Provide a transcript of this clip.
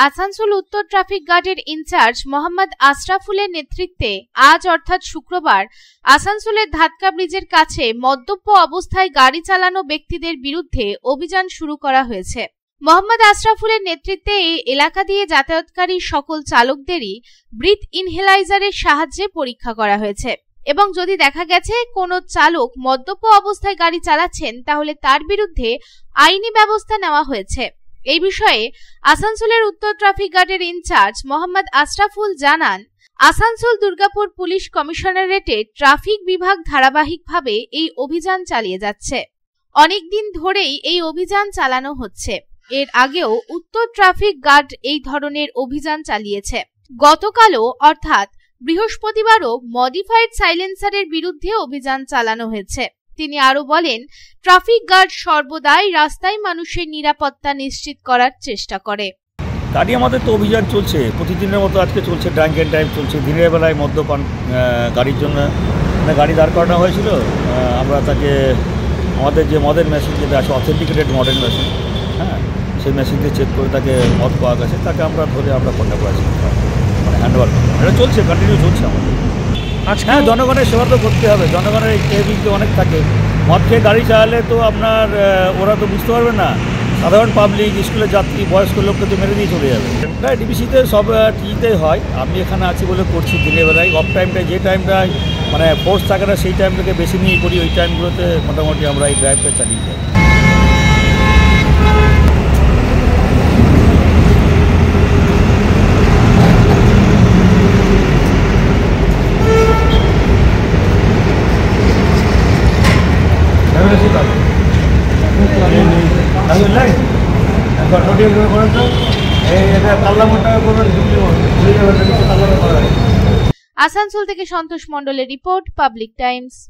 আসানসোল উত্তর ট্রাফিক গার্ডের ইনচার্জ মোহাম্মদ আশরাফুলের নেতৃত্বে আজ অর্থাৎ শুক্রবার আসানসোলের ধাতকা ব্রিজের কাছে মদ্যপ অবস্থায় গাড়ি চালানো ব্যক্তিদের বিরুদ্ধে অভিযান শুরু করা হয়েছে। মোহাম্মদ আশরাফুলের নেতৃত্বে এই এলাকা দিয়ে যাতায়াতকারী সকল চালকদেরই ব্রিথ ইনহেলাইজারের সাহায্যে পরীক্ষা করা হয়েছে এবং যদি দেখা গেছে কোনো চালক মদ্যপ অবস্থায় গাড়ি চালাচ্ছেন তাহলে তার বিরুদ্ধে আইনি ব্যবস্থা নেওয়া হয়েছে। এই বিষয়ে আসানসোলের উত্তর ট্রাফিক গার্ডের ইনচার্জ মোহাম্মদ আশরাফুল জানান, আসানসোল দুর্গাপুর পুলিশ কমিশনারেটে ট্রাফিক বিভাগ ধারাবাহিকভাবে এই অভিযান চালিয়ে যাচ্ছে। অনেকদিন ধরেই এই অভিযান চালানো হচ্ছে। এর আগেও উত্তর ট্রাফিক গার্ড এই ধরনের অভিযান চালিয়েছে। গতকালও অর্থাৎ বৃহস্পতিবারও মডিফাইড সাইলেন্সারের বিরুদ্ধে অভিযান চালানো হয়েছে। তিনি আরো বলেন, ট্রাফিক গার্ড সর্বদাই রাস্তায় মানুষের নিরাপত্তা নিশ্চিত করার চেষ্টা করে। গাড়ি আমাদের তো অভিযান চলছে, প্রতিদিনের মতো আজকে চলছে। ড্রাঙ্ক অ্যান্ড ড্রাইভ চলছে। দিনের বেলায় মদ্যপান গাড়ির জন্য গাড়ি দাঁড় করানো হয়েছিল। আমরা তাকে আমাদের যে মদের মেশিন যেটা আছে, অথেন্টিকেটেড মডেল মেশিন, সেই মেশিন দিয়ে চেক করে তাকে মদ পাওয়া গেছে, তাকে আমরা ধরে আমরা কন্ট্যাক্ট করেছি, মানে হ্যান্ডওভার। এটা চলছে, কন্টিনিউ চলছে আমাদের। হ্যাঁ, জনগণের সেবা তো করতে হবে। জনগণের এই তো অনেক থাকে, মদ খেয়ে গাড়ি চালালে তো আপনার ওরা তো বুঝতে পারবে না। সাধারণ পাবলিক, স্কুলের যাত্রী, বয়স্ক লোককে তো মেরে দিয়ে চলে যাবে। প্রায় ডিবিসিতে সব টিতে হয়। আমি এখানে আছি বলে করছি দিনের বেলায়। অফ টাইমটায় যে টাইমটায় মানে ফোর্স থাকে না, সেই টাইমটাকে বেশি নিয়ে করি। ওই টাইমগুলোতে মোটামুটি আমরা এই ড্রাইভটা চালিয়ে যাই। আসানসোল থেকে সন্তোষ মণ্ডলের রিপোর্ট, পাবলিক টাইমস।